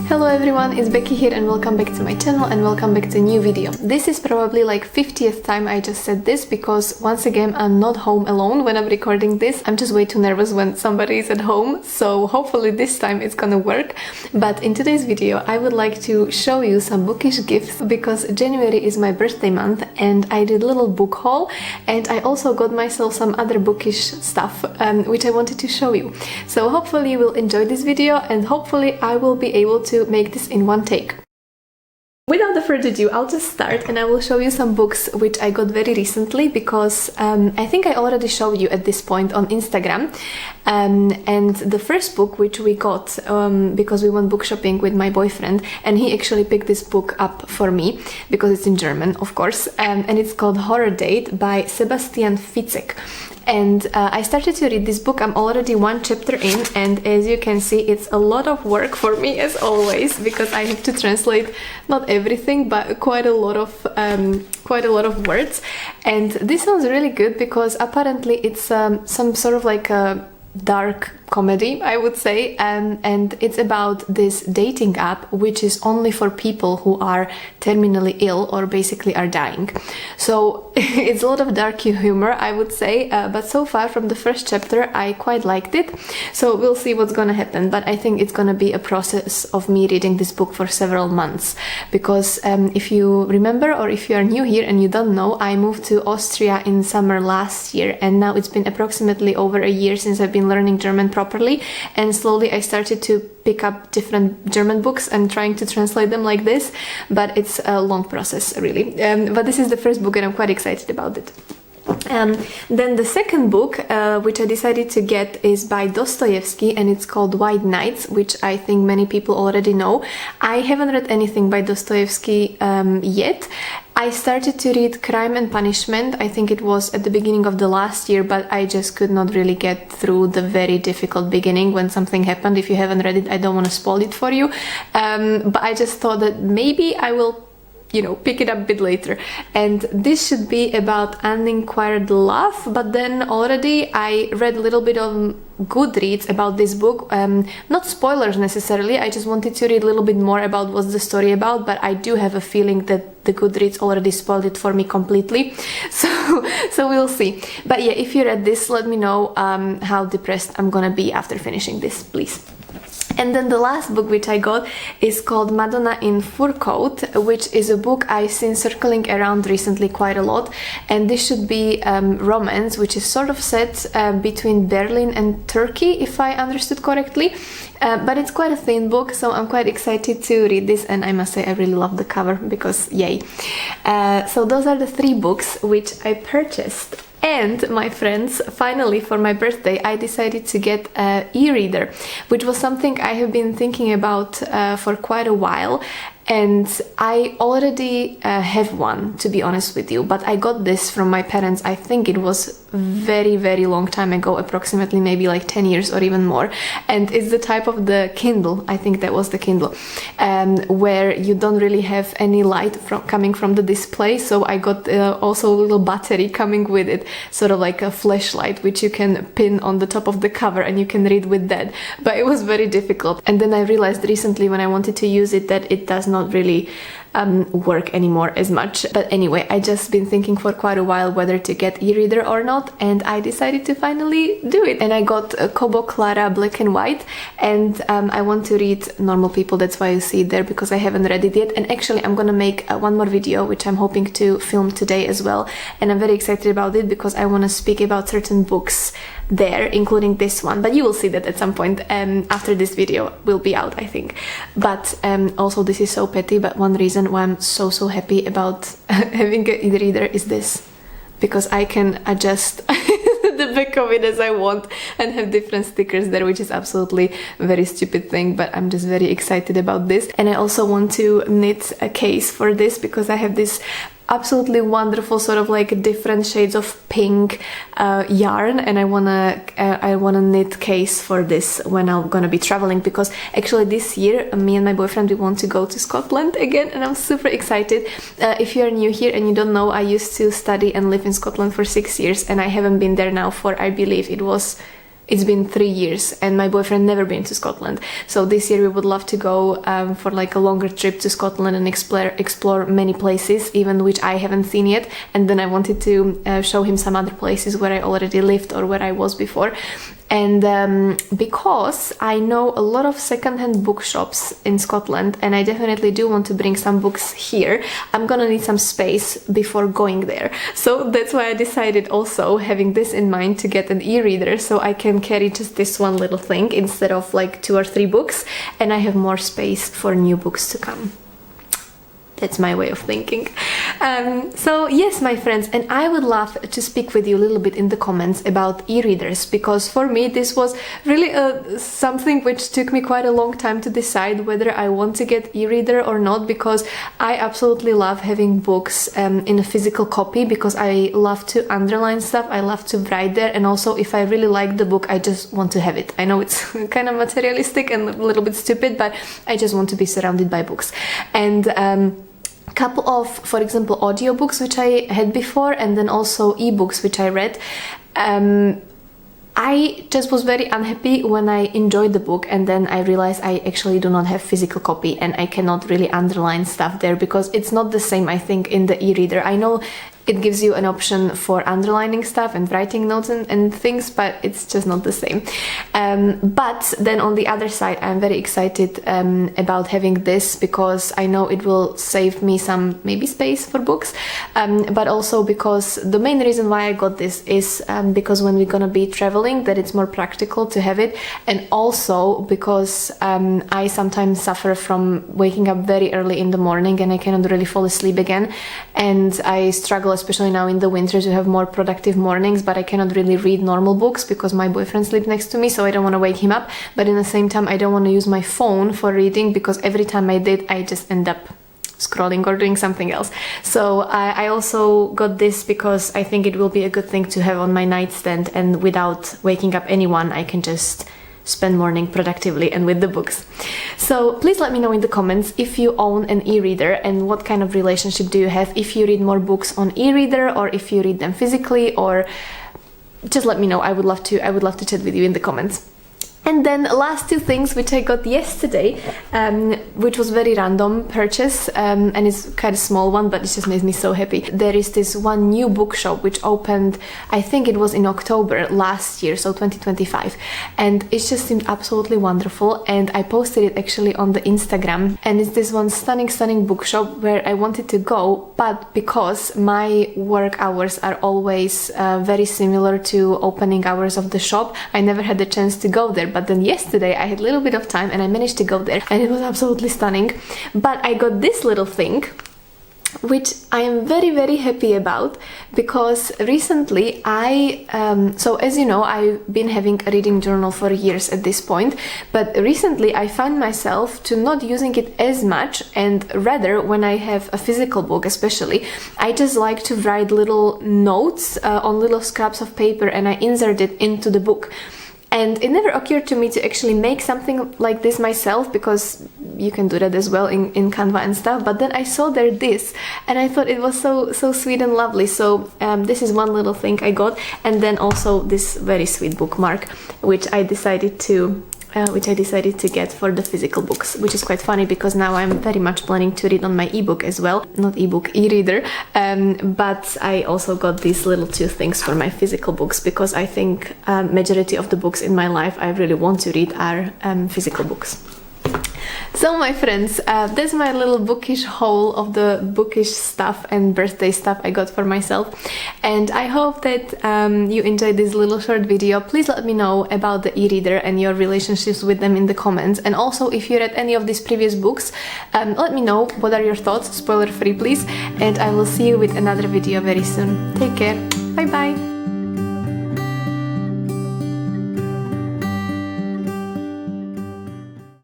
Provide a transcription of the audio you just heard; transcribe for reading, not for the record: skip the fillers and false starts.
Hello everyone, it's Becky here and welcome back to my channel and welcome back to a new video. This is probably like 50th time I just said this because once again I'm not home alone when I'm recording this. I'm just way too nervous when somebody is at home, so hopefully this time it's gonna work. But in today's video I would like to show you some bookish gifts because January is my birthday month and I did a little book haul and I also got myself some other bookish stuff which I wanted to show you. So hopefully you will enjoy this video and hopefully I will be able to make this in one take. Without further ado, I'll just start and I will show you some books which I got very recently because I think I already showed you at this point on Instagram. And the first book which we got because we went book shopping with my boyfriend and he actually picked this book up for me because it's in German, of course, and it's called Horror Date by Sebastian Fitzek. And I started to read this book. I'm already one chapter in and as you can see it's a lot of work for me as always because I have to translate not everything but quite a lot of words. And this sounds really good because apparently it's some sort of like a dark comedy, I would say, and it's about this dating app which is only for people who are terminally ill or basically are dying. So it's a lot of dark humor, I would say, but so far from the first chapter I quite liked it, so we'll see what's gonna happen. But I think it's gonna be a process of me reading this book for several months because if you remember or if you are new here and you don't know, I moved to Austria in summer last year and now it's been approximately over a year since I've been learning German properly, and slowly I started to pick up different German books and trying to translate them like this, but it's a long process really. But this is the first book and I'm quite excited about it. Then the second book which I decided to get is by Dostoevsky and it's called White Nights, which I think many people already know. I haven't read anything by Dostoevsky yet. I started to read Crime and Punishment, I think it was at the beginning of the last year, but I just could not really get through the very difficult beginning when something happened. If you haven't read it, I don't want to spoil it for you, but I just thought that maybe I will pick it up a bit later. And this should be about uninquired love, but then already I read a little bit of Goodreads about this book, not spoilers necessarily, I just wanted to read a little bit more about what's the story about, but I do have a feeling that the Goodreads already spoiled it for me completely, so we'll see. But yeah, if you read this, let me know how depressed I'm gonna be after finishing this, please. And then the last book which I got is called Madonna in Fur Coat, which is a book I've seen circling around recently quite a lot, and this should be romance which is sort of set between Berlin and Turkey, if I understood correctly, but it's quite a thin book, so I'm quite excited to read this, and I must say I really love the cover because yay. So those are the three books which I purchased. And my friends, finally for my birthday I decided to get an e-reader, which was something I have been thinking about for quite a while, and I already have one, to be honest with you, but I got this from my parents. I think it was very long time ago, approximately maybe like 10 years or even more, and it's the type of the Kindle, I think that was the Kindle, where you don't really have any light coming from the display, so I got also a little battery coming with it, sort of like a flashlight which you can pin on the top of the cover and you can read with that, but it was very difficult. And then I realized recently when I wanted to use it that it does not really work anymore as much. But anyway, I just been thinking for quite a while whether to get e-reader or not, and I decided to finally do it. And I got Kobo Clara Black and White, and I want to read Normal People, that's why you see it there, because I haven't read it yet. And actually I'm gonna make one more video which I'm hoping to film today as well, and I'm very excited about it because I want to speak about certain books there, including this one, but you will see that at some point after this video will be out, I think. But also this is so petty, but one reason why I'm so happy about having an e-reader is this, because I can adjust the back of it as I want and have different stickers there, which is absolutely a very stupid thing, but I'm just very excited about this. And I also want to knit a case for this because I have this absolutely wonderful sort of like different shades of pink yarn, and I wanna knit case for this when I'm gonna be traveling, because actually this year me and my boyfriend, we want to go to Scotland again and I'm super excited. If you're new here and you don't know, I used to study and live in Scotland for 6 years and I haven't been there now for, I believe it was it's been 3 years and my boyfriend never been to Scotland. So this year we would love to go for like a longer trip to Scotland and explore many places, even which I haven't seen yet. And then I wanted to show him some other places where I already lived or where I was before. And because I know a lot of secondhand bookshops in Scotland and I definitely do want to bring some books here, I'm gonna need some space before going there. So that's why I decided, also having this in mind, to get an e-reader so I can carry just this one little thing instead of like 2 or 3 books, and I have more space for new books to come. That's my way of thinking. So yes, my friends, and I would love to speak with you a little bit in the comments about e-readers, because for me this was really something which took me quite a long time to decide whether I want to get e-reader or not, because I absolutely love having books in a physical copy, because I love to underline stuff, I love to write there, and also if I really like the book, I just want to have it. I know it's kind of materialistic and a little bit stupid, but I just want to be surrounded by books. And couple of, for example, audiobooks which I had before, and then also ebooks which I read. I just was very unhappy when I enjoyed the book and then I realized I actually do not have physical copy and I cannot really underline stuff there, because it's not the same, I think, in the e-reader. I know it gives you an option for underlining stuff and writing notes and things, but it's just not the same. But then on the other side, I'm very excited about having this, because I know it will save me some maybe space for books, but also because the main reason why I got this is because when we're gonna be traveling, that it's more practical to have it, and also because I sometimes suffer from waking up very early in the morning and I cannot really fall asleep again, and I struggle, especially now in the winter, to have more productive mornings, but I cannot really read normal books because my boyfriend sleeps next to me, so I don't want to wake him up. But in the same time, I don't want to use my phone for reading, because every time I did, I just end up scrolling or doing something else. So I also got this because I think it will be a good thing to have on my nightstand, and without waking up anyone, I can just spend morning productively and with the books. So please let me know in the comments if you own an e-reader and what kind of relationship do you have, if you read more books on e-reader or if you read them physically, or just let me know. I would love to chat with you in the comments. And then last 2 things which I got yesterday, which was very random purchase, and it's kind of small one, but it just makes me so happy. There is this one new bookshop which opened, I think it was in October last year, so 2025, and it just seemed absolutely wonderful, and I posted it actually on the Instagram, and it's this one stunning bookshop where I wanted to go, but because my work hours are always very similar to opening hours of the shop, I never had the chance to go there. But then yesterday I had a little bit of time and I managed to go there, and it was absolutely stunning. But I got this little thing which I am very happy about, because recently so as you know, I've been having a reading journal for years at this point, but recently I found myself to not using it as much, and rather when I have a physical book especially, I just like to write little notes on little scraps of paper and I insert it into the book. And it never occurred to me to actually make something like this myself, because you can do that as well in Canva and stuff. But then I saw there this, and I thought it was so sweet and lovely. So this is one little thing I got, and then also this very sweet bookmark, which I decided to get for the physical books, which is quite funny because now I'm very much planning to read on my ebook as well, not ebook, e-reader, but I also got these little 2 things for my physical books, because I think majority of the books in my life I really want to read are physical books. So my friends, that's my little bookish haul of the bookish stuff and birthday stuff I got for myself, and I hope that you enjoyed this little short video. Please let me know about the e-reader and your relationships with them in the comments, and also if you read any of these previous books, let me know what are your thoughts, spoiler free please, and I will see you with another video very soon. Take care, bye bye!